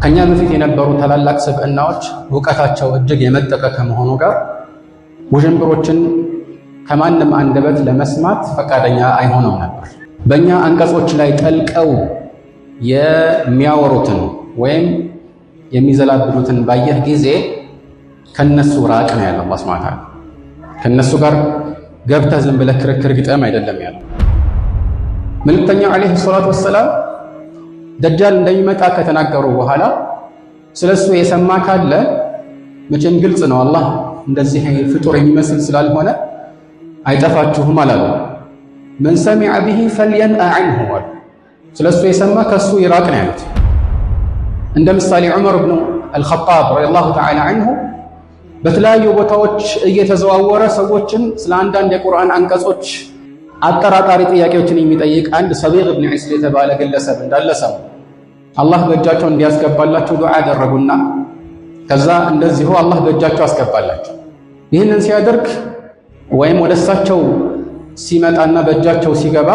ከኛ በፊት የነበሩ ታላላቅ ስብዕናዎች ዕውቀታቸው እጅግ የመጠቀ ከመሆኑ ጋር ውዥንብሮችን ከማንም አንደበት ለመስማት ፈቃደኛ አይሆንም ነበር። በእኛ አንቀጾች ላይ ጠልቀው የሚያወሩትን ወይም የሚዘላብዱትን ባየህ ጊዜ ከነሱ ራቅ ነው ያለው አላህ ሱብሓነሁ ወተዓላ። ከነሱ ጋር ገብተህ ዝም ብለህ ክርክር ግጠም አይደለም ያለው። መልእክተኛው ዓለይሂ ሰላቱ ወሰላም ደጃል እንደሚመጣ ከተናገሩ በኋላ ስለሱ የሰማ ካለ መቼም ግልጽ ነው አላህ እንደዚህ ፍጡር የሚመስል ስላልሆነ አይጠፋችሁም አላሉ። መን ሰሚዐ ቢሂ ፈልየንአ ዐንሁ አሉ። ስለሱ የሰማ ከሱ ይራቅ ነው ያሉት። እንደ ምሳሌ ዑመር ብኑ አልኸጣብ ረዲየላሁ ተዓላ ዐንሁ በተለያዩ ቦታዎች እየተዘዋወረ ሰዎችን ስለ አንዳንድ የቁርአን አንቀጾች አጠራጣሪ ጥያቄዎችን የሚጠይቅ አንድ ሰቢግ ብን ዒስር የተባለ ግለሰብ እንዳለ ሰሙ። አላህ በእጃቸው እንዲያስገባላቸው ዱዓ ያደረጉና ከዛ እንደዚሁ አላህ በእጃቸው አስገባላቸው። ይህንን ሲያደርግ ወይም ወደ እሳቸው ሲመጣና በእጃቸው ሲገባ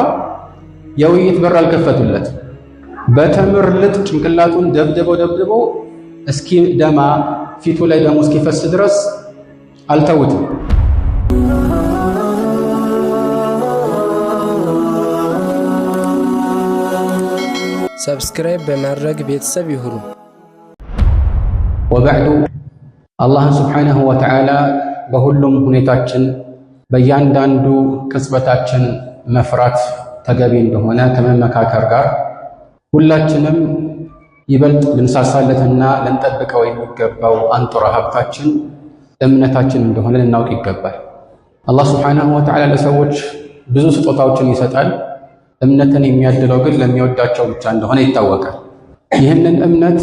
የውይይት በር አልከፈቱለት። በተምር ልጥ ጭንቅላቱን ደብድበው እስኪ ደማ ፊቱ ላይ ደሙ እስኪፈስ ድረስ አልተውትም። ሰብስክራይብ በማድረግ ቤተሰብ ይሁኑ። ወበዕዱ አላህን ሱብሓነሁ ወተዓላ በሁሉም ሁኔታችን በእያንዳንዱ ቅጽበታችን መፍራት ተገቢ እንደሆነ ከመመካከር ጋር ሁላችንም ይበልጥ ልንሳሳለትና ልንጠብቀው የሚገባው አንጡራ ሀብታችን እምነታችን እንደሆነ ልናውቅ ይገባል። አላህ ሱብሓነሁ ወተዓላ ለሰዎች ብዙ ስጦታዎችን ይሰጣል። እምነትን የሚያድለው ግን ለሚወዳቸው ብቻ እንደሆነ ይታወቃል። ይህንን እምነት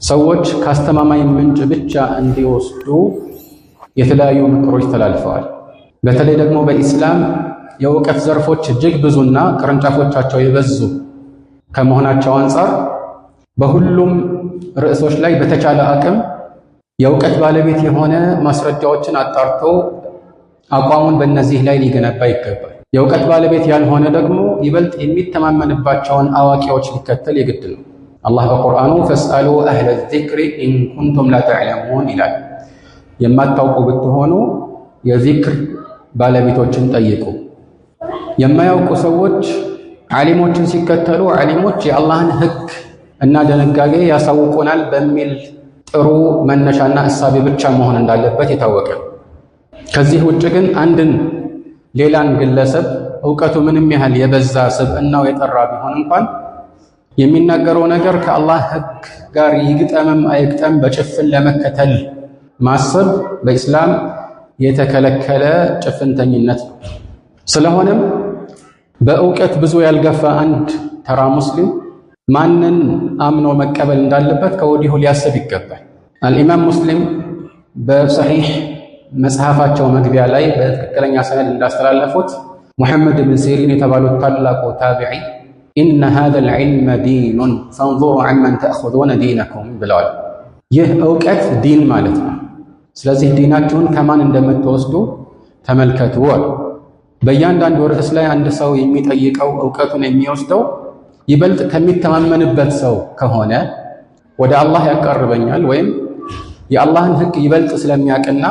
ሰዎች ከአስተማማኝ ምንጭ ብቻ እንዲወስዱ የተለያዩ ምክሮች ተላልፈዋል። በተለይ ደግሞ በኢስላም የእውቀት ዘርፎች እጅግ ብዙና ቅርንጫፎቻቸው የበዙ ከመሆናቸው አንጻር በሁሉም ርዕሶች ላይ በተቻለ አቅም የእውቀት ባለቤት የሆነ ማስረጃዎችን አጣርቶ አቋሙን በእነዚህ ላይ ሊገነባ ይገባል። የእውቀት ባለቤት ያልሆነ ደግሞ ይበልጥ የሚተማመንባቸውን አዋቂዎች ሊከተል የግድ ነው። አላህ በቁርአኑ ፈስአሉ አህለ ዚክሪ ኢን ኩንቱም ላ ተዕለሙን ይላል። የማታውቁ ብትሆኑ የዚክር ባለቤቶችን ጠይቁ። የማያውቁ ሰዎች ዓሊሞችን ሲከተሉ ዓሊሞች የአላህን ሕግ እና ድንጋጌ ያሳውቁናል በሚል ጥሩ መነሻና እሳቤ ብቻ መሆን እንዳለበት የታወቀ። ከዚህ ውጭ ግን አንድን ሌላን ግለሰብ ዕውቀቱ ምንም ያህል የበዛ ስብዕናው የጠራ ቢሆን እንኳን የሚናገረው ነገር ከአላህ ሕግ ጋር ይግጠምም አይግጠም በጭፍን ለመከተል ማሰብ በኢስላም የተከለከለ ጭፍንተኝነት ነው። ስለሆነም በእውቀት ብዙ ያልገፋ አንድ ተራ ሙስሊም ማንን አምኖ መቀበል እንዳለበት ከወዲሁ ሊያስብ ይገባል። አልኢማም ሙስሊም በሰሒሕ መጽሐፋቸው መግቢያ ላይ በትክክለኛ ሰነድ እንዳስተላለፉት ሙሐመድ ብን ሲሪን የተባሉት ታላቁ ታቢዒ ኢነ ሃዘል ዒልመ ዲኑን ፈንዙሩ ዐመን ተእኹዙነ ዲነኩም ብለዋል። ይህ እውቀት ዲን ማለት ነው። ስለዚህ ዲናችሁን ከማን እንደምትወስዱ ተመልከቱ አሉ። በእያንዳንዱ ርዕስ ላይ አንድ ሰው የሚጠይቀው እውቀቱን የሚወስደው ይበልጥ ከሚተማመንበት ሰው ከሆነ ወደ አላህ ያቀርበኛል ወይም የአላህን ሕግ ይበልጥ ስለሚያውቅና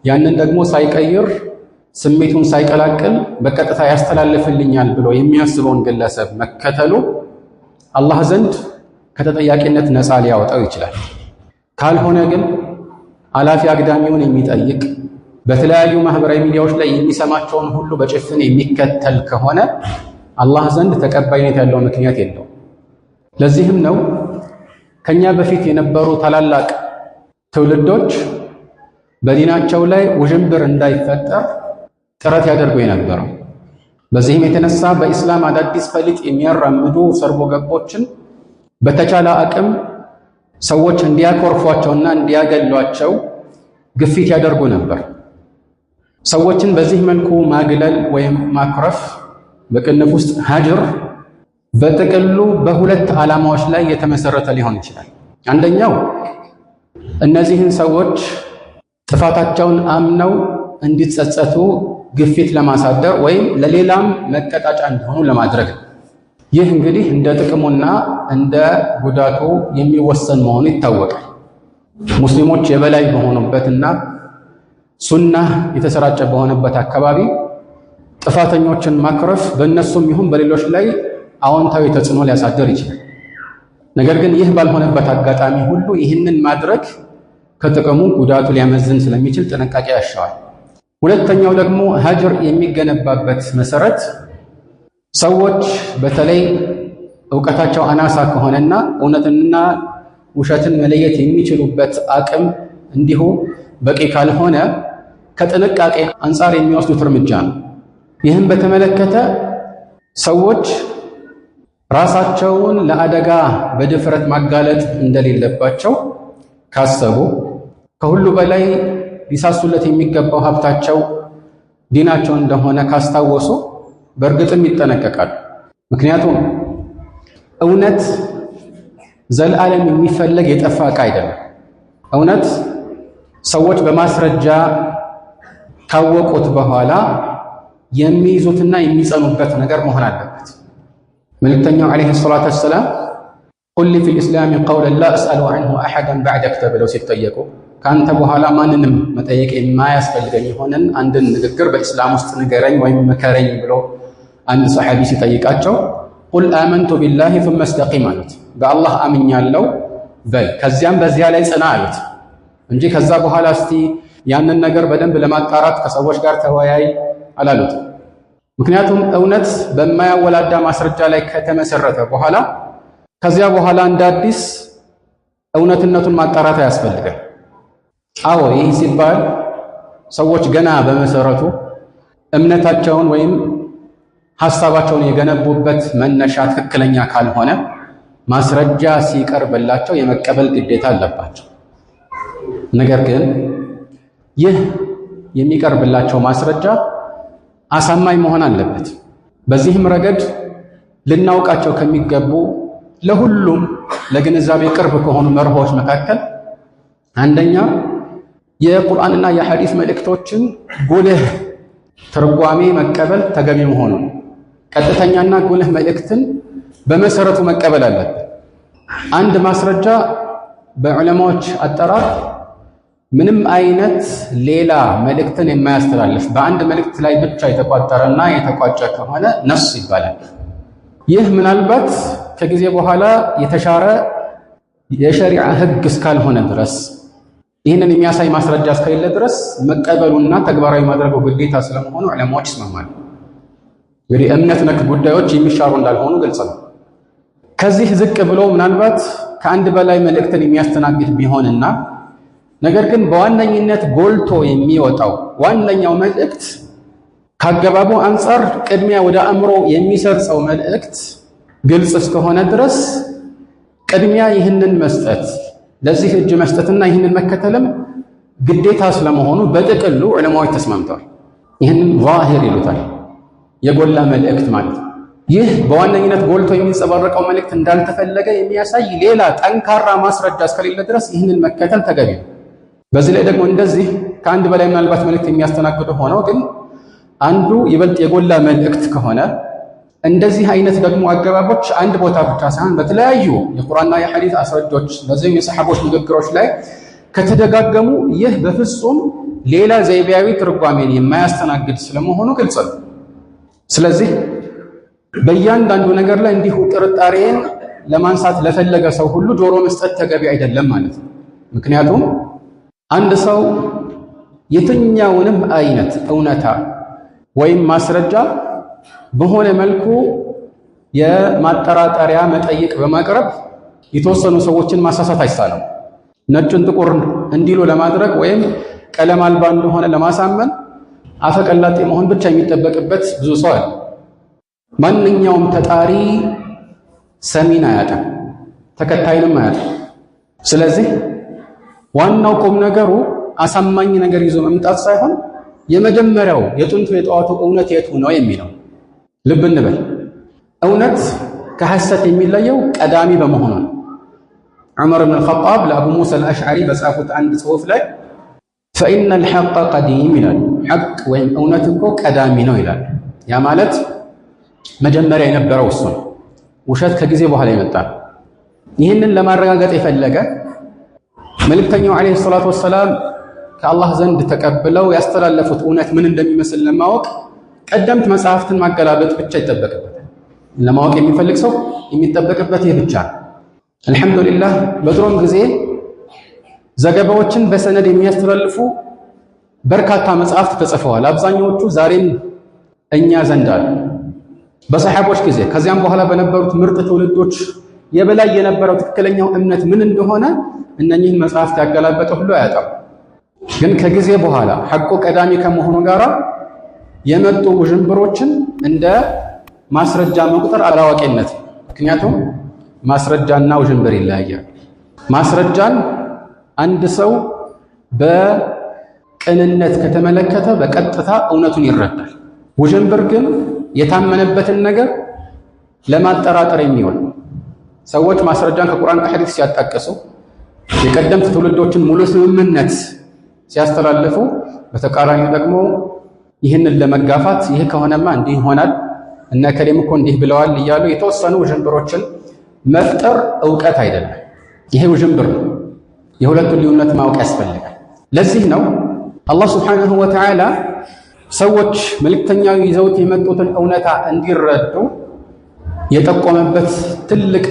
ያንን ደግሞ ሳይቀይር ስሜቱን ሳይቀላቅል በቀጥታ ያስተላልፍልኛል ብሎ የሚያስበውን ግለሰብ መከተሉ አላህ ዘንድ ከተጠያቂነት ነፃ ሊያወጣው ይችላል። ካልሆነ ግን አላፊ አግዳሚውን የሚጠይቅ በተለያዩ ማህበራዊ ሚዲያዎች ላይ የሚሰማቸውን ሁሉ በጭፍን የሚከተል ከሆነ አላህ ዘንድ ተቀባይነት ያለው ምክንያት የለው። ለዚህም ነው ከኛ በፊት የነበሩ ታላላቅ ትውልዶች በዲናቸው ላይ ውዥንብር እንዳይፈጠር ጥረት ያደርጉ የነበረው። በዚህም የተነሳ በኢስላም አዳዲስ ፈሊጥ የሚያራምዱ ሰርጎ ገቦችን በተቻለ አቅም ሰዎች እንዲያኮርፏቸውና እንዲያገሏቸው ግፊት ያደርጉ ነበር። ሰዎችን በዚህ መልኩ ማግለል ወይም ማኩረፍ በቅንፍ ውስጥ ሀጅር በጥቅሉ በሁለት ዓላማዎች ላይ የተመሰረተ ሊሆን ይችላል። አንደኛው እነዚህን ሰዎች ጥፋታቸውን አምነው እንዲጸጸቱ ግፊት ለማሳደር ወይም ለሌላም መቀጣጫ እንዲሆኑ ለማድረግ ነው። ይህ እንግዲህ እንደ ጥቅሙና እንደ ጉዳቱ የሚወሰን መሆኑ ይታወቃል። ሙስሊሞች የበላይ በሆኑበትና ሱና የተሰራጨ በሆነበት አካባቢ ጥፋተኞችን ማክረፍ በእነሱም ይሁን በሌሎች ላይ አዎንታዊ ተጽዕኖ ሊያሳድር ይችላል። ነገር ግን ይህ ባልሆነበት አጋጣሚ ሁሉ ይህንን ማድረግ ከጥቅሙ ጉዳቱ ሊያመዝን ስለሚችል ጥንቃቄ ያሻዋል። ሁለተኛው ደግሞ ሀጅር የሚገነባበት መሰረት ሰዎች በተለይ ዕውቀታቸው አናሳ ከሆነና እውነትንና ውሸትን መለየት የሚችሉበት አቅም እንዲሁ በቂ ካልሆነ ከጥንቃቄ አንጻር የሚወስዱት እርምጃ ነው። ይህም በተመለከተ ሰዎች ራሳቸውን ለአደጋ በድፍረት ማጋለጥ እንደሌለባቸው ካሰቡ፣ ከሁሉ በላይ ሊሳሱለት የሚገባው ሀብታቸው ዲናቸው እንደሆነ ካስታወሱ በእርግጥም ይጠነቀቃሉ። ምክንያቱም እውነት ዘላለም የሚፈለግ የጠፋ ዕቃ አይደለም። እውነት ሰዎች በማስረጃ ካወቁት በኋላ የሚይዙትና የሚጸኑበት ነገር መሆን አለበት። መልእክተኛው ዓለይሂ ሰላቱ ወሰላም ቁል ሊ ፊል ኢስላሚ ቀውለን ላ አስአሉ ዐንሁ አሐደን በዕደክ ተብለው ሲጠየቁ ከአንተ በኋላ ማንንም መጠየቅ የማያስፈልገኝ የሆነን አንድን ንግግር በኢስላም ውስጥ ንገረኝ ወይም መከረኝ ብሎ አንድ ሰሓቢ ሲጠይቃቸው ቁል አመንቱ ቢላሂ ثم استقم አሉት። በአላህ አምኛለሁ በል ከዚያም በዚያ ላይ ጽና አሉት እንጂ ከዛ በኋላ እስቲ ያንን ነገር በደንብ ለማጣራት ከሰዎች ጋር ተወያይ አላሉት። ምክንያቱም እውነት በማያወላዳ ማስረጃ ላይ ከተመሰረተ በኋላ ከዚያ በኋላ እንደ አዲስ እውነትነቱን ማጣራት ያስፈልጋል። አዎ ይህ ሲባል ሰዎች ገና በመሰረቱ እምነታቸውን ወይም ሐሳባቸውን የገነቡበት መነሻ ትክክለኛ ካልሆነ ማስረጃ ሲቀርብላቸው የመቀበል ግዴታ አለባቸው። ነገር ግን ይህ የሚቀርብላቸው ማስረጃ አሳማኝ መሆን አለበት። በዚህም ረገድ ልናውቃቸው ከሚገቡ ለሁሉም ለግንዛቤ ቅርብ ከሆኑ መርሆች መካከል አንደኛ የቁርአንና የሐዲስ መልእክቶችን ጉልህ ትርጓሜ መቀበል ተገቢ መሆኑ። ቀጥተኛና ጉልህ መልእክትን በመሰረቱ መቀበል አለበት። አንድ ማስረጃ በዑለማዎች አጠራር ምንም አይነት ሌላ መልእክትን የማያስተላልፍ በአንድ መልእክት ላይ ብቻ የተቋጠረና የተቋጨ ከሆነ ነስ ይባላል። ይህ ምናልባት ከጊዜ በኋላ የተሻረ የሸሪዓ ሕግ እስካልሆነ ድረስ ይህንን የሚያሳይ ማስረጃ እስከሌለ ድረስ መቀበሉና ተግባራዊ ማድረጉ ግዴታ ስለመሆኑ ዑለማዎች ይስማማሉ። እንግዲህ እምነት ነክ ጉዳዮች የሚሻሩ እንዳልሆኑ ግልጽ ነው። ከዚህ ዝቅ ብሎ ምናልባት ከአንድ በላይ መልእክትን የሚያስተናግድ ቢሆንና ነገር ግን በዋነኝነት ጎልቶ የሚወጣው ዋነኛው መልእክት ካገባቡ አንጻር ቅድሚያ ወደ አእምሮ የሚሰርጸው መልእክት ግልጽ እስከሆነ ድረስ ቅድሚያ ይህንን መስጠት ለዚህ እጅ መስጠትና ይህንን መከተልም ግዴታ ስለመሆኑ በጥቅሉ ዑለማዎች ተስማምተዋል። ይህንን ዛሂር ይሉታል፣ የጎላ መልእክት ማለት ነው። ይህ በዋነኝነት ጎልቶ የሚንጸባረቀው መልእክት እንዳልተፈለገ የሚያሳይ ሌላ ጠንካራ ማስረጃ እስከሌለ ድረስ ይህንን መከተል ተገቢ ነው። በዚህ ላይ ደግሞ እንደዚህ ከአንድ በላይ ምናልባት መልእክት የሚያስተናግዱ ሆነው ግን አንዱ ይበልጥ የጎላ መልእክት ከሆነ እንደዚህ አይነት ደግሞ አገባቦች አንድ ቦታ ብቻ ሳይሆን በተለያዩ የቁርአንና የሐዲስ አስረጆች በዚህም የሰሐቦች ንግግሮች ላይ ከተደጋገሙ ይህ በፍጹም ሌላ ዘይቤያዊ ትርጓሜን የማያስተናግድ ስለመሆኑ ግልጽ ነው። ስለዚህ በእያንዳንዱ ነገር ላይ እንዲሁ ጥርጣሬን ለማንሳት ለፈለገ ሰው ሁሉ ጆሮ መስጠት ተገቢ አይደለም ማለት ነው። ምክንያቱም አንድ ሰው የትኛውንም አይነት እውነታ ወይም ማስረጃ በሆነ መልኩ የማጠራጠሪያ መጠይቅ በማቅረብ የተወሰኑ ሰዎችን ማሳሳት አይሳለም። ነጩን ጥቁር እንዲሉ ለማድረግ ወይም ቀለም አልባ እንደሆነ ለማሳመን አፈቀላጤ መሆን ብቻ የሚጠበቅበት ብዙ ሰው አለ። ማንኛውም ተጣሪ ሰሚን አያጣም፣ ተከታይንም አያጣም። ስለዚህ ዋናው ቁም ነገሩ አሳማኝ ነገር ይዞ መምጣት ሳይሆን የመጀመሪያው የጥንቱ የጠዋቱ እውነት የቱ ነው የሚለው ልብ እንበል። እውነት ከሐሰት የሚለየው ቀዳሚ በመሆኑ ነው። ዑመር ብን አልኸጣብ ለአቡ ሙሳ አልአሽዓሪ በጻፉት አንድ ጽሑፍ ላይ ፈኢነ አልሐቀ ቀዲም ይላሉ። ሐቅ ወይም እውነት እኮ ቀዳሚ ነው ይላሉ። ያ ማለት መጀመሪያ የነበረው እሱ ነው። ውሸት ከጊዜ በኋላ የመጣ ነው። ይህንን ለማረጋገጥ የፈለገ መልእክተኛው ዓለይሂ ሰላቱ ወሰላም ከአላህ ዘንድ ተቀብለው ያስተላለፉት እውነት ምን እንደሚመስል ለማወቅ ቀደምት መጽሐፍትን ማገላበጥ ብቻ ይጠበቅበታል። ለማወቅ የሚፈልግ ሰው የሚጠበቅበት ይህ ብቻ ነው። አልሐምዱሊላህ በድሮም ጊዜ ዘገባዎችን በሰነድ የሚያስተላልፉ በርካታ መጽሐፍት ተጽፈዋል። አብዛኛዎቹ ዛሬም እኛ ዘንድ አሉ። በሰሐቦች ጊዜ ከዚያም በኋላ በነበሩት ምርጥ ትውልዶች የበላይ የነበረው ትክክለኛው እምነት ምን እንደሆነ እነኚህን መጽሐፍት ያገላበጠ ሁሉ አያጣም። ግን ከጊዜ በኋላ ሐቁ ቀዳሚ ከመሆኑ ጋር የመጡ ውዥንብሮችን እንደ ማስረጃ መቁጠር አላዋቂነት። ምክንያቱም ማስረጃና ውዥንብር ይለያያል። ማስረጃን አንድ ሰው በቅንነት ከተመለከተ በቀጥታ እውነቱን ይረዳል። ውዥንብር ግን የታመነበትን ነገር ለማጠራጠር የሚውል ሰዎች ማስረጃን ከቁርአን ከሐዲስ ሲያጣቅሱ የቀደምት ትውልዶችን ሙሉ ስምምነት ሲያስተላልፉ፣ በተቃራኒው ደግሞ ይህንን ለመጋፋት ይህ ከሆነማ እንዲህ ይሆናል እና ከሌም እኮ እንዲህ ብለዋል እያሉ የተወሰኑ ውዥንብሮችን መፍጠር ዕውቀት አይደለም። ይሄ ውዥንብር ነው። የሁለቱን ልዩነት ማወቅ ያስፈልጋል። ለዚህ ነው አላህ ሱብሓነሁ ወተዓላ ሰዎች መልእክተኛው ይዘውት የመጡትን እውነታ እንዲረዱ የጠቆመበት ትልቅ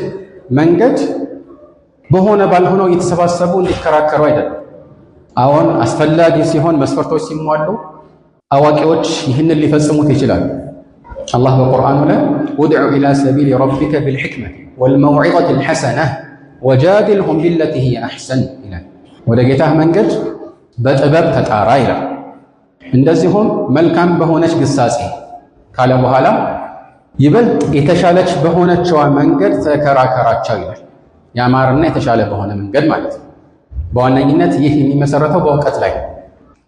መንገድ በሆነ ባልሆነው እየተሰባሰቡ እንዲከራከሩ አይደለም። አሁን አስፈላጊ ሲሆን መስፈርቶች ሲሟሉ አዋቂዎች ይህንን ሊፈጽሙት ይችላሉ። አላህ በቁርአኑ ላይ ውድዑ ኢላ ሰቢሊ ረቢከ ቢልሕክመቲ ወልመውዒዘቲ ልሐሰነህ ወጃዲልሁም ቢለቲ ሂየ አሕሰን ይላል። ወደ ጌታህ መንገድ በጥበብ ተጣራ ይላል። እንደዚሁም መልካም በሆነች ግሳጼ ካለ በኋላ ይበልጥ የተሻለች በሆነችዋ መንገድ ተከራከራቸው ይላል። ያማረና የተሻለ በሆነ መንገድ ማለት ነው። በዋነኝነት ይህ የሚመሰረተው በእውቀት ላይ።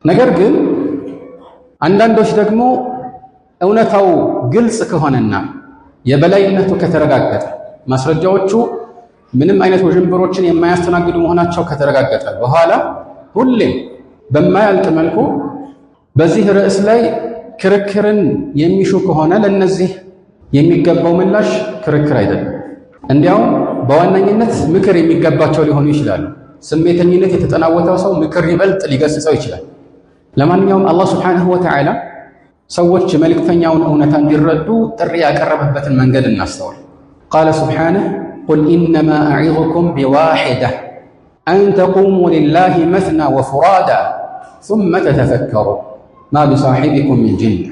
ነገር ግን አንዳንዶች ደግሞ እውነታው ግልጽ ከሆነና የበላይነቱ ከተረጋገጠ፣ ማስረጃዎቹ ምንም አይነት ውዥንብሮችን የማያስተናግዱ መሆናቸው ከተረጋገጠ በኋላ ሁሌም በማያልቅ መልኩ በዚህ ርዕስ ላይ ክርክርን የሚሹ ከሆነ ለነዚህ የሚገባው ምላሽ ክርክር አይደለም። እንዲያውም በዋነኝነት ምክር የሚገባቸው ሊሆኑ ይችላሉ። ስሜተኝነት የተጠናወተው ሰው ምክር ይበልጥ ሊገስጸው ይችላል። ለማንኛውም አላህ ሱብሓነሁ ወተዓላ ሰዎች መልእክተኛውን እውነታ እንዲረዱ ጥሪ ያቀረበበትን መንገድ እናስተውል። ቃለ ሱብሓነሁ ቁል ኢነማ አዒዙኩም ቢዋሒዳ አን ተቁሙ ሊላሂ መስና ወፉራዳ ሱመ ተተፈከሩ ማ ቢሳሒቢኩም ሚን ጂንና።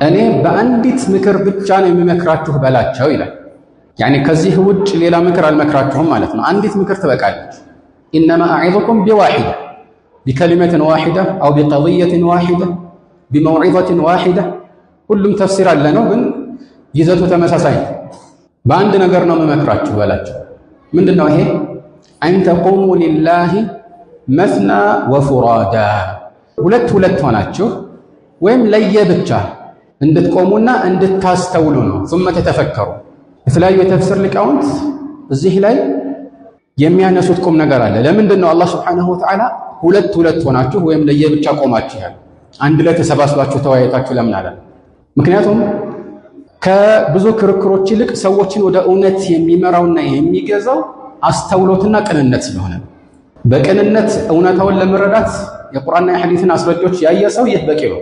እኔ በአንዲት ምክር ብቻ ነው የሚመክራችሁ በላቸው ይላል። ያኒ ከዚህ ውጭ ሌላ ምክር አልመክራችሁም ማለት ነው። አንዲት ምክር ትበቃለች። ኢነማ አዒዙኩም ቢዋሒዳ ቢከሊመትን ዋሒዳ አው ቢቀድየትን ዋሒዳ ቢመውዒዘትን ዋሒዳ። ሁሉም ተፍሲር አለ ነው፣ ግን ይዘቱ ተመሳሳይ ነው። በአንድ ነገር ነው የምመክራችሁ በላቸው። ምንድን ነው ይሄ? አን ተቁሙ ሊላሂ መስና ወፉራዳ፣ ሁለት ሁለት ሆናችሁ ወይም ለየብቻ እንድትቆሙና እንድታስተውሉ ነው። ثم ተተፈከሩ። የተለያዩ የተፍሲር ሊቃውንት እዚህ ላይ የሚያነሱት ቁም ነገር አለ። ለምንድን ነው አላህ ሱብሓነሁ ወተዓላ ሁለት ሁለት ሆናችሁ ወይም ለየብቻ ቆማችሁ ያለ? አንድ ላይ ተሰባስባችሁ ተወያይታችሁ ለምን አለ? ምክንያቱም ከብዙ ክርክሮች ይልቅ ሰዎችን ወደ እውነት የሚመራውና የሚገዛው አስተውሎትና ቅንነት ስለሆነ በቅንነት እውነታውን ለመረዳት የቁርአንና የሐዲስን አስረጆች ያየ ሰው ይህ በቂ ነው።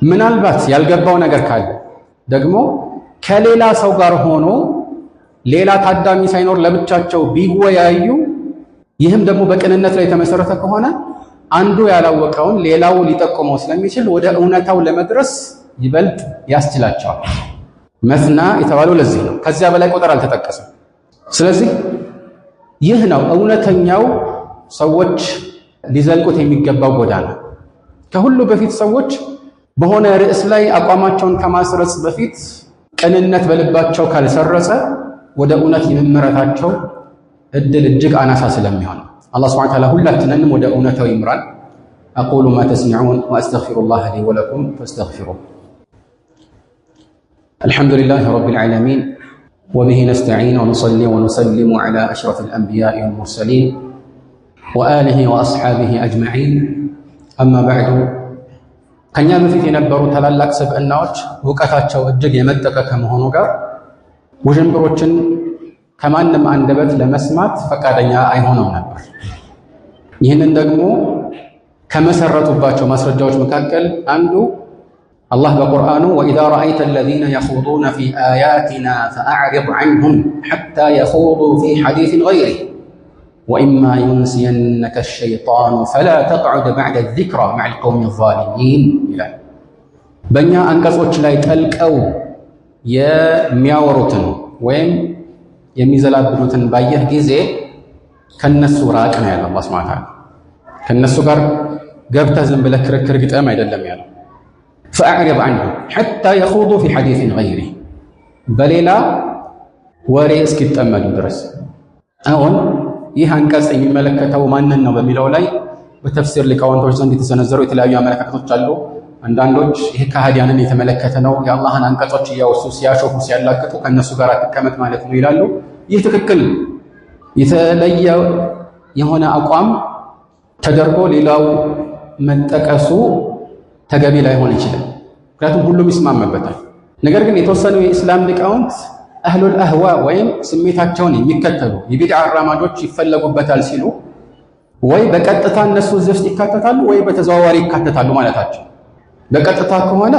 ምናልባት ያልገባው ነገር ካለ ደግሞ ከሌላ ሰው ጋር ሆኖ ሌላ ታዳሚ ሳይኖር ለብቻቸው ቢወያዩ፣ ይህም ደግሞ በቅንነት ላይ የተመሰረተ ከሆነ አንዱ ያላወቀውን ሌላው ሊጠቆመው ስለሚችል ወደ እውነታው ለመድረስ ይበልጥ ያስችላቸዋል። መስና የተባለው ለዚህ ነው። ከዚያ በላይ ቁጥር አልተጠቀሰም። ስለዚህ ይህ ነው እውነተኛው ሰዎች ሊዘልቁት የሚገባው ጎዳና። ከሁሉ በፊት ሰዎች በሆነ ርዕስ ላይ አቋማቸውን ከማስረጽ በፊት ቅንነት በልባቸው ካልሰረጸ ወደ እውነት የመመረታቸው እድል እጅግ አናሳ ስለሚሆን አላህ ሱብሓነሁ ወተዓላ ሁላችንንም ወደ እውነታው ይምራን። አቁሉ ማ ተስሚዑን ወአስተግፊሩላህ ሊ ወለኩም ፈስተግፊሩህ። አልሐምዱሊላሂ ረቢል ዓለሚን ወቢሂ ነስተዒን ወኑሰሊ ወኑሰሊሙ ዐላ አሽረፊል አንቢያኢ ወልሙርሰሊን ወአሊሂ ወአስሓቢሂ አጅመዒን። አማ በዕዱ፣ ከኛ በፊት የነበሩ ታላላቅ ስብዕናዎች እውቀታቸው እጅግ የመጠቀ ከመሆኑ ጋር ውዥንብሮችን ከማንም አንደበት ለመስማት ፈቃደኛ አይሆንም ነበር። ይህንን ደግሞ ከመሰረቱባቸው ማስረጃዎች መካከል አንዱ አላህ በቁርአኑ ወኢዛ ረአይተ አለዚነ የኹዱነ ፊ አያቲና ፈአዕሪድ ዐንሁም ሐታ የኹዱ ፊ ሐዲሲን ገይሪህ ወኢማ ዩንሲየነከ ሸይጣኑ ፈላ ተቅዑድ በዕደ ዚክራ መዐል ቀውሚ ዛሊሚን ይላል። በእኛ አንቀጾች ላይ ጠልቀው የሚያወሩትን ወይም የሚዘላብዱትን ባየህ ጊዜ ከነሱ ራቅ ነው ያለው አላህ ሱብሓነሁ ወተዓላ። ከነሱ ጋር ገብተህ ዝም ብለህ ክርክር ግጠም አይደለም ያለው። ፈአዕሪድ ዐንሁም ሐታ የኹዱ ፊ ሐዲሲን ገይሪህ በሌላ ወሬ እስኪጠመዱ ድረስ። አሁን ይህ አንቀጽ የሚመለከተው ማንን ነው በሚለው ላይ በተፍሲር ሊቃውንቶች ዘንድ የተሰነዘሩ የተለያዩ አመለካከቶች አሉ። አንዳንዶች ይህ ከሃዲያንን የተመለከተ ነው፣ የአላህን አንቀጾች እያወሱ ሲያሾፉ ሲያላቅጡ ከእነሱ ጋር አትቀመጥ ማለት ነው ይላሉ። ይህ ትክክል የተለየ የሆነ አቋም ተደርጎ ሌላው መጠቀሱ ተገቢ ላይሆን ይችላል፣ ምክንያቱም ሁሉም ይስማማበታል። ነገር ግን የተወሰኑ የኢስላም ሊቃውንት አህሉል አህዋ ወይም ስሜታቸውን የሚከተሉ የቢድዓ አራማጆች ይፈለጉበታል ሲሉ ወይ በቀጥታ እነሱ እዚህ ውስጥ ይካተታሉ ወይ በተዘዋዋሪ ይካተታሉ ማለታቸው። በቀጥታ ከሆነ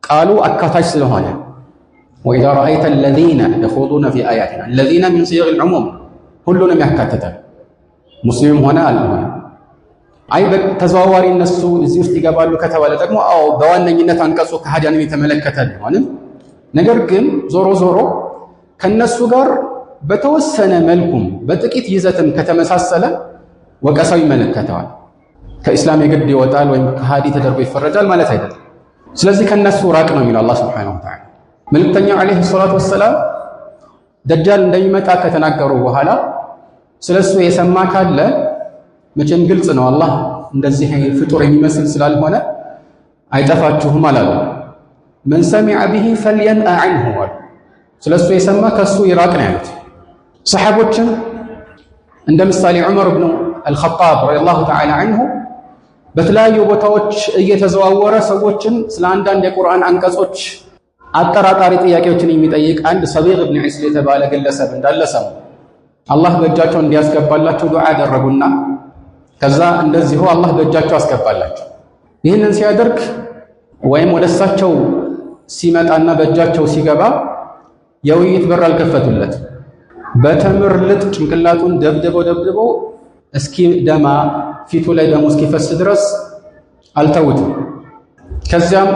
ቃሉ አካታች ስለሆነ ወኢዛ ረአይተ አለዚነ የኹዱነ ፊ አያቲና አለዚነ ሚን ሲየግል ዑሙም ሁሉንም ያካትታል፣ ሙስሊም ሆነ አልሆነ። አይ በተዘዋዋሪ እነሱ እዚህ ውስጥ ይገባሉ ከተባለ ደግሞ አዎ በዋነኝነት አንቀጹ ከሃዲያንን የተመለከተ ቢሆንም ነገር ግን ዞሮ ዞሮ ከነሱ ጋር በተወሰነ መልኩም በጥቂት ይዘትም ከተመሳሰለ ወቀሳው ይመለከተዋል። ከኢስላም የግድ ይወጣል ወይም ከሃዲ ተደርጎ ይፈረጃል ማለት አይደለም። ስለዚህ ከነሱ ራቅ ነው የሚለው አላህ ሱብሓነሁ ወተዓላ። መልእክተኛው ዓለይሂ ሰላቱ ወሰላም ደጃል እንደሚመጣ ከተናገሩ በኋላ ስለሱ የሰማ ካለ መቼም ግልጽ ነው አላህ እንደዚህ ፍጡር የሚመስል ስላልሆነ አይጠፋችሁም አላሉ። መን ሰሚዐ ቢሂ ፈልየንአ ዐንሁ አሉ። ስለሱ የሰማ ከሱ ይራቅ ነው ያሉት። ሰሓቦችን እንደ ምሳሌ ዑመር ብኑ አልኸጣብ ረዲየላሁ ተዓላ ዐንሁ በተለያዩ ቦታዎች እየተዘዋወረ ሰዎችን ስለ አንዳንድ የቁርአን አንቀጾች አጠራጣሪ ጥያቄዎችን የሚጠይቅ አንድ ሰቢግ ብን ዒስል የተባለ ግለሰብ እንዳለ ሰሙ። አላህ በእጃቸው እንዲያስገባላቸው ዱዓ አደረጉና ከዛ እንደዚሁ አላህ በእጃቸው አስገባላቸው። ይህንን ሲያደርግ ወይም ወደ እሳቸው ሲመጣና በእጃቸው ሲገባ የውይይት በር አልከፈቱለት። በተምር ልጥ ጭንቅላቱን ደብድበው እስኪ ደማ ፊቱ ላይ ደሙ እስኪፈስ ድረስ አልተውትም። ከዚያም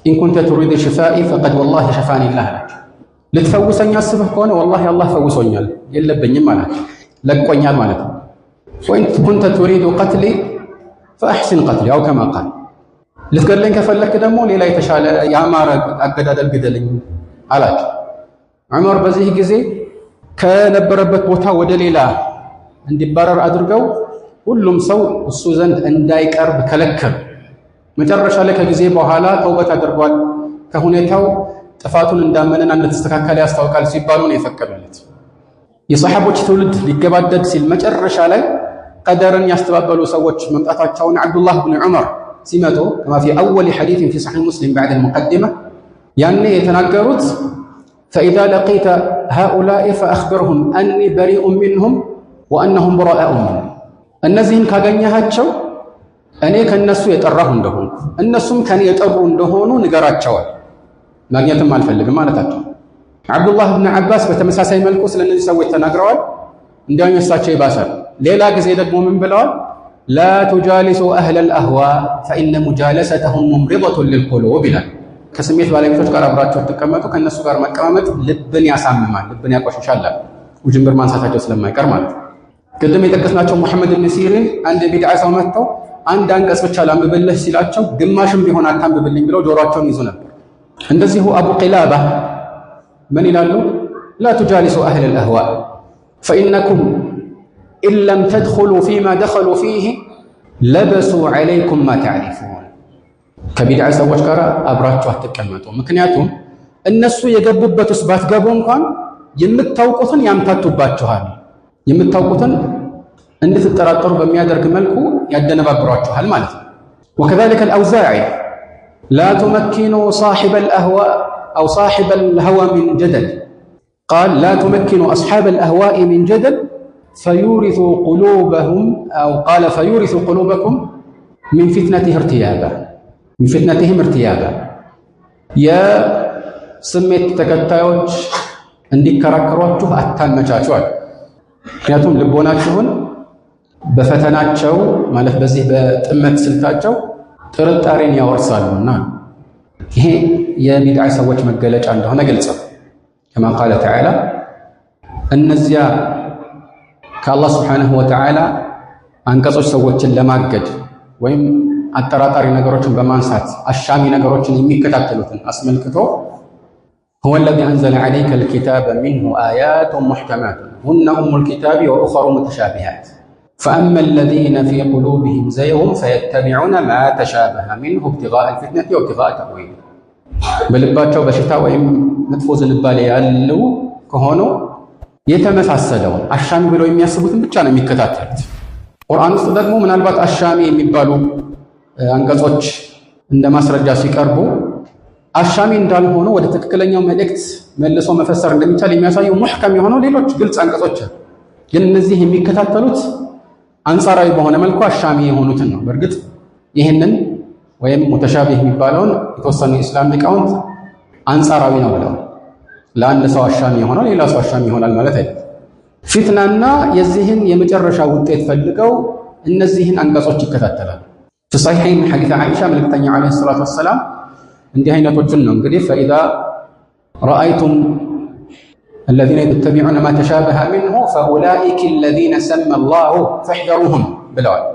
ኢንኩንተ ቱሪድ ሽፋኢ ፈቀድ ወላሂ ሸፋኒላህ አላቸው። ልትፈውሰኝ አስበህ ከሆነ ወላሂ አላህ ፈውሶኛል የለብኝም አላቸው፣ ለቆኛል ማለት ነው። ወኢን ኩንተ ቱሪዱ ቀትሊ ፈአሕሲን ቀትሊ አው ከማ ቃል፣ ልትገድለኝ ከፈለክ ደግሞ ሌላ የተሻለ ያማረ አገዳደል ግደልኝ አላቸው። ዑመር በዚህ ጊዜ ከነበረበት ቦታ ወደ ሌላ እንዲባረር አድርገው ሁሉም ሰው እሱ ዘንድ እንዳይቀርብ ከለከሉ። መጨረሻ ላይ ከጊዜ በኋላ ተውበት አድርጓል፣ ከሁኔታው ጥፋቱን እንዳመነና እንደተስተካከለ ያስታውቃል ሲባሉ ነው የፈቀዱለት። የሰሓቦች ትውልድ ሊገባደድ ሲል መጨረሻ ላይ ቀደርን ያስተባበሉ ሰዎች መምጣታቸውን አብዱላህ ብን ዑመር ሲመጡ ከማ ፊ አወል ሐዲትን ፊ ሰሒህ ሙስሊም በዕድ አልሙቀዲማ ያኔ የተናገሩት ፈኢዛ ለቂተ ሃኡላኢ ፈአኽቢርሁም አኒ በሪኡን ሚንሁም ወአነሁም ቡራአኡ ሚኒ፣ እነዚህን ካገኘሃቸው እኔ ከነሱ የጠራሁ እንደሆኑ እነሱም ከኔ የጠሩ እንደሆኑ ንገራቸዋል። ማግኘትም አልፈልግም ማለታቸው። አብዱላህ ብን ዓባስ በተመሳሳይ መልኩ ስለ እነዚህ ሰዎች ተናግረዋል። እንዲያውም የእሳቸው ይባሳል። ሌላ ጊዜ ደግሞ ምን ብለዋል? ላ ቱጃሊሱ አህለል አህዋ ፈኢነ ሙጃለሰተሁም ሙምሪደቱን ሊልቁሉብ ይላል። ከስሜት ባለቤቶች ጋር አብራቸው ትቀመጡ፣ ከእነሱ ጋር መቀማመጥ ልብን ያሳምማል፣ ልብን ያቆሽሻል፣ ውጅንብር ማንሳታቸው ስለማይቀር ማለት ነው። ቅድም የጠቀስናቸው ሙሐመድ ብን ሲሪን አንድ የቢድዓ ሰው መጥተው አንድ አንቀጽ ብቻ ላንብብልህ ሲላቸው ግማሽም ቢሆን አታንብብልኝ ብለው ጆሮአቸውን ይዙ ነበር። እንደዚሁ አቡ ቂላባ ምን ይላሉ? ላ ቱጃሊሱ አህለል አህዋ ፈኢነኩም ኢን ለም ተድኹሉ ፊማ ደኸሉ ፊህ ለበሱ ዐለይኩም ማ ተዕሪፉን። ከቢድዓ ሰዎች ጋር አብራችሁ አትቀመጡ፣ ምክንያቱም እነሱ የገቡበት ውስጥ ባትገቡ እንኳን የምታውቁትን ያምታቱባችኋል፣ የምታውቁትን እንድትጠራጠሩ በሚያደርግ መልኩ ያደነባብሯችኋል ማለት ነው። ወከዛሊከ አልአውዛዒ ላ ቱመኪኑ ሳሒበል አህዋ أو صاحب الهوى من جدل قال لا تمكنوا أصحاب الأهواء من جدل فيورثوا قلوبهم أو قال فيورثوا قلوبكم من فتنتهم ارتيابا يا سميت تكتايوች እንዲከራከሯችሁ አታመቻቹ ምክንያቱም ልቦናችሁን በፈተናቸው ማለት በዚህ በጥመት ስልታቸው ጥርጣሬን ያወርሳሉና ይሄ የቢድዓ ሰዎች መገለጫ እንደሆነ ግልጽ ነው كما قال تعالى እነዚያ ከአላህ Subhanahu Wa Ta'ala አንቀጾች ሰዎችን ለማገድ ወይም አጠራጣሪ ነገሮችን በማንሳት አሻሚ ነገሮችን የሚከታተሉትን አስመልክቶ هو الذي أنزل عليك الكتاب منه آيات محكمات هن أم الكتاب وأخر متشابهات فأما الذين في قلوبهم زيغ فيتبعون ما تشابه منه ابتغاء الفتنة وابتغاء تأويله بلباتشو بشتا وإن متفوز البالي يالو كهونو يتمثلون الشامي بلو يمياسبوتن بتشانا ميكتاتلت قرآن استدقمو من البات الشامي يميبالو አንቀጾች እንደማስረጃ ሲቀርቡ አሻሚ እንዳልሆነ ወደ ተከክለኛው መልእክት መልሶ መፈሰር እንደሚቻል የሚያሳዩ ሙህከም የሆኑ ሌሎች ግልጽ አንቀጾች ግን እነዚህ የሚከታተሉት አንጻራዊ በሆነ መልኩ አሻሚ የሆኑትን ነው በእርግጥ ይሄንን ወይም ሙተሻቢህ የሚባለውን የተወሰኑ እስላም ሊቃውንት አንጻራዊ ነው ብለው ለአንድ ሰው አሻሚ የሆነው ሌላ ሰው አሻሚ ይሆናል ማለት አይደለም ፊትናና የዚህን የመጨረሻ ውጤት ፈልገው እነዚህን አንቀጾች ይከታተላሉ في صحيحين حديث عائشة ملكتني عليه الصلاة والسلام انتهينا توجلنا انقدي فإذا رأيتم الذين يتبعون ما تشابه منه فأولئك الذين سمى الله فاحذروهم بالعلم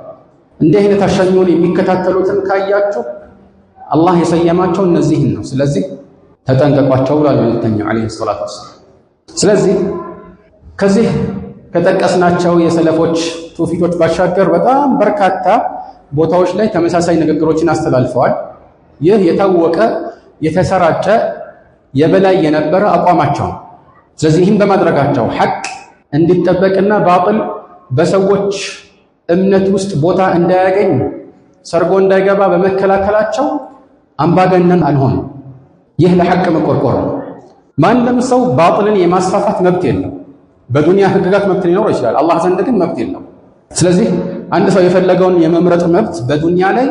انتهينا تشنون يمكتاتلوا تنكاياتشو الله يسيماتشو النزيه النفس سلزي تتنققوا لا ملكتني عليه الصلاة والسلام سلزي كزيه كتكسناتشو يسلفوش توفيتوش باشاكر በጣም በርካታ ቦታዎች ላይ ተመሳሳይ ንግግሮችን አስተላልፈዋል ይህ የታወቀ የተሰራጨ የበላይ የነበረ አቋማቸው ስለዚህ ይህን በማድረጋቸው ሐቅ እንዲጠበቅና ባጥል በሰዎች እምነት ውስጥ ቦታ እንዳያገኝ ሰርጎ እንዳይገባ በመከላከላቸው አምባገነን አልሆኑ ይህ ለሐቅ መቆርቆር ነው ማንም ሰው ባጥልን የማስፋፋት መብት የለው በዱንያ ህግጋት መብት ሊኖር ይችላል አላህ ዘንድ ግን መብት የለው ስለዚህ አንድ ሰው የፈለገውን የመምረጥ መብት በዱንያ ላይ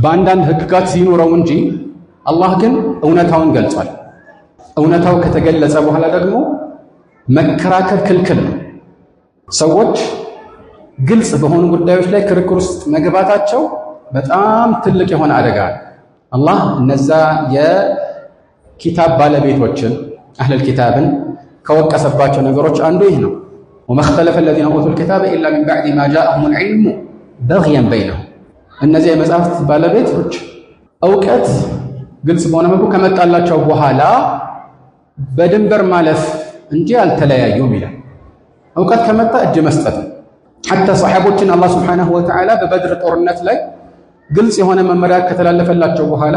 በአንዳንድ ህግጋት ሲኖረው እንጂ አላህ ግን እውነታውን ገልጿል እውነታው ከተገለጸ በኋላ ደግሞ መከራከር ክልክል ነው ሰዎች ግልጽ በሆኑ ጉዳዮች ላይ ክርክር ውስጥ መግባታቸው በጣም ትልቅ የሆነ አደጋ አላህ እነዛ የኪታብ ባለቤቶችን አህለል ኪታብን ከወቀሰባቸው ነገሮች አንዱ ይህ ነው وما اختلف الذين اوتوا الكتاب الا من بعد ما جاءهم العلم بغيا بينهم እነዚህ የመጽሐፍት ባለቤቶች ዕውቀት ግልጽ በሆነ መልኩ ከመጣላቸው በኋላ በድንበር ማለፍ እንጂ አልተለያዩም ይላል ዕውቀት ከመጣ እጅ መስጠት حتى ሰሃቦችን አላህ Subhanahu Wa Ta'ala በበድር ጦርነት ላይ ግልጽ የሆነ መመሪያ ከተላለፈላቸው በኋላ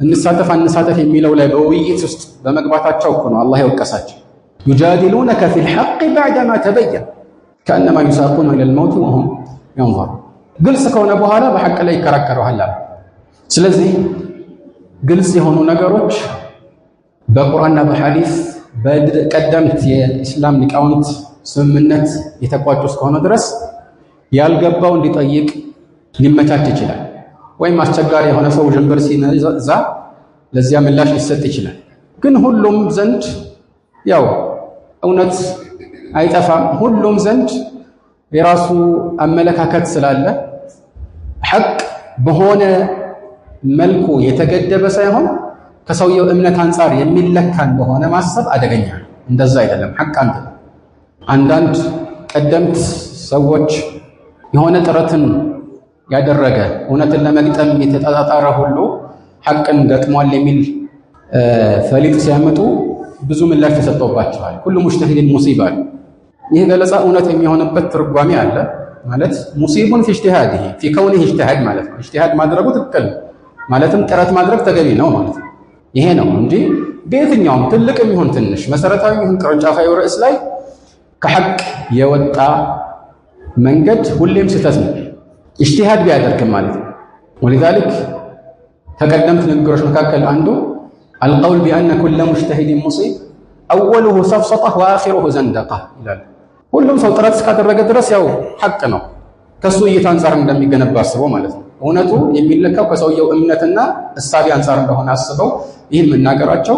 እንሳተፍ የሚለው ላይ በውይይት ውስጥ በመግባታቸው እኮ ነው አላህ የወቀሳቸው يجادلونك في الحق بعدما تبين كأنما يساقون إلى الموت وهم ينظرون ግልጽ ከሆነ በኋላ በሐቅ ላይ ይከራከራሉ ስለዚህ ግልጽ የሆኑ ነገሮች በቁርአንና በሐዲስ በቀደምት የእስላም ሊቃውንት ስምምነት የተቋጩ እስከሆነ ድረስ ያልገባው እንዲጠይቅ ሊመቻች ይችላል ወይም አስቸጋሪ የሆነ ሰው ጀንበር ሲነዛ ለዚያ ምላሽ ሊሰጥ ይችላል ግን ሁሉም ዘንድ ያው እውነት አይጠፋም ሁሉም ዘንድ የራሱ አመለካከት ስላለ ሐቅ በሆነ መልኩ የተገደበ ሳይሆን ከሰውየው እምነት አንፃር የሚለካ እንደሆነ ማሰብ አደገኛ ነው እንደዛ አይደለም ሐቅ አንዳንድ ቀደምት ሰዎች የሆነ ጥረትን ያደረገ እውነትን ለመግጠም የተጣጣረ ሁሉ ሐቅን ገጥሟል የሚል ፈሊጥ ሲያመጡ ብዙ ምላሽ ተሰጥቶባቸዋል ሁሉ ሙጅተሂድን ሙሲባ ይህ ገለጻ እውነት የሚሆንበት ትርጓሜ አለ ማለት ሙሲቡን في اجتهاده في كونه اجتهاد ማለት ነው اجتهاد ማድረጉ ትክክል ማለትም ጥረት ማድረግ ተገቢ ነው ማለት ነው ይሄ ነው እንጂ በየትኛውም ትልቅም ይሁን ትንሽ መሰረታዊ ይሁን ቅርንጫፋዊ ርዕስ ላይ ከሐቅ የወጣ መንገድ ሁሌም ስህተት ነው اجتهاد ቢያደርግም ማለት ነው ولذلك ተቀደምት ንግግሮች መካከል አንዱ القول بأن كل مجتهد مصيب أوله سفسطة وآخره زندقة ይላል። ሁሉም ሰው ጥረት እስካደረገ ድረስ ያው ሐቅ ነው። ከሱ እይታ አንፃር እንደሚገነባ አስበው ማለት ነው። እውነቱ የሚለካው ከሰውየው እምነትና እሳቤ አንፃር እንደሆነ አስበው ይህን መናገራቸው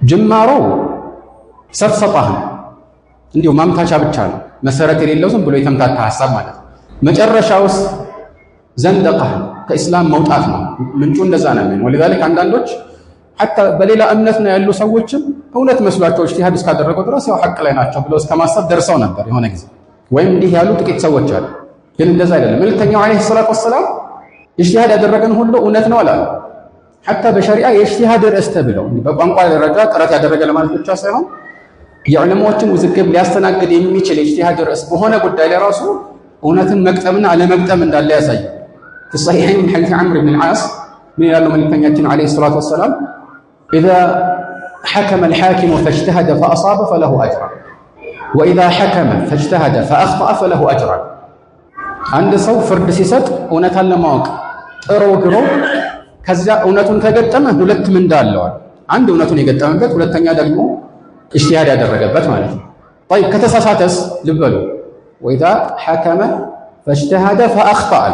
ጅማሮ ሰፍሰጣ ነው፣ እንዲሁ ማምታቻ ብቻ ነው፣ መሰረት የሌለው ዝም ብሎ የተምታታ ሐሳብ ማለት ነው። መጨረሻውስ ዘንደቃ ከእስላም መውጣት ነው። ምንጩ እንደዛ ነው የሚሆነው። ወለዛሊክ አንዳንዶች ሐታ በሌላ እምነት ነው ያሉ ሰዎችም እውነት መስሏቸው ኢጅቲሃድ እስካደረገው ድረስ ያው ሐቅ ላይ ናቸው ብለው እስከማሰብ ደርሰው ነበር የሆነ ጊዜ። ወይም እንዲህ ያሉ ጥቂት ሰዎች አሉ። ግን እንደዛ አይደለም። መልእክተኛው ዓለይሂ ሰላቱ ወሰላም ኢጅቲሃድ ያደረገን ሁሉ እውነት ነው አላሉ። ሐታ በሸሪዓ የኢጅቲሃድ ርዕስ ተብለው በቋንቋ ደረጃ ጥረት ያደረገ ለማለት ብቻ ሳይሆን የዑለማዎችን ውዝግብ ሊያስተናግድ የሚችል ኢጅቲሃድ ርዕስ በሆነ ጉዳይ ላይ ራሱ እውነትን መቅጠምና አለመቅጠም እንዳለ ያሳያል። في الصحيحين من حديث عمرو بن العاص من قال ملكتኛችን عليه الصلاة والسلام إذا حكم الحاكم فاجتهد فأصاب فله أجران وإذا حكم فاجتهد فأخطأ فله أجران አንድ ሰው ፍርድ ሲሰጥ እውነታን ለማወቅ ጥሮ ግሮ ከዚያ እውነቱን ከገጠመ ሁለት ምንዳ አለዋል። አንድ እውነቱን የገጠመበት፣ ሁለተኛ ደግሞ ኢጅቲሃድ ያደረገበት ማለት ነው። طيب ከተሳሳተስ ልበሉ وإذا حكم فاجتهد فأخطأ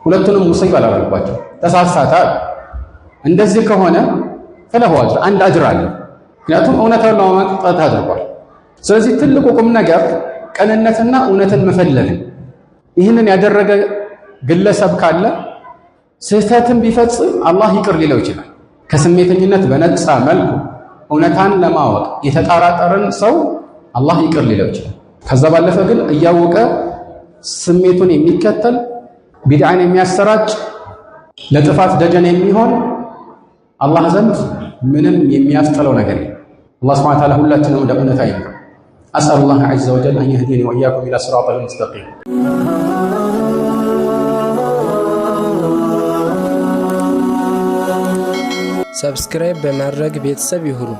ሁለቱንም ሙሲባ አላረጋባቸው ተሳሳተ። እንደዚህ ከሆነ ፈለሁ አጅር አንድ አጅር አለ። ምክንያቱም እውነታውን ለማወቅ ጥረት አድርጓል። ስለዚህ ትልቁ ቁም ነገር ቅንነትና እውነትን መፈለግ። ይህንን ያደረገ ግለሰብ ካለ ስህተትን ቢፈጽም አላህ ይቅር ሊለው ይችላል። ከስሜተኝነት በነፃ መልኩ እውነታን ለማወቅ የተጠራጠረን ሰው አላህ ይቅር ሊለው ይችላል። ከዛ ባለፈ ግን እያወቀ ስሜቱን የሚከተል ቢድዓን የሚያሰራጭ ለጥፋት ደጀን የሚሆን አላህ ዘንድ ምንም የሚያስጠላው ነገር የለም። አላህ ሱብሓነሁ ወተዓላ ሁላችንም ወደ እውነታ ይምራን። አስአሉላህ ዐዘ ወጀል አን የህዲኒ ወኢያኩም ኢላ ሲራጢል ሙስተቂም። ሰብስክራይብ በማድረግ ቤተሰብ ይሁኑ።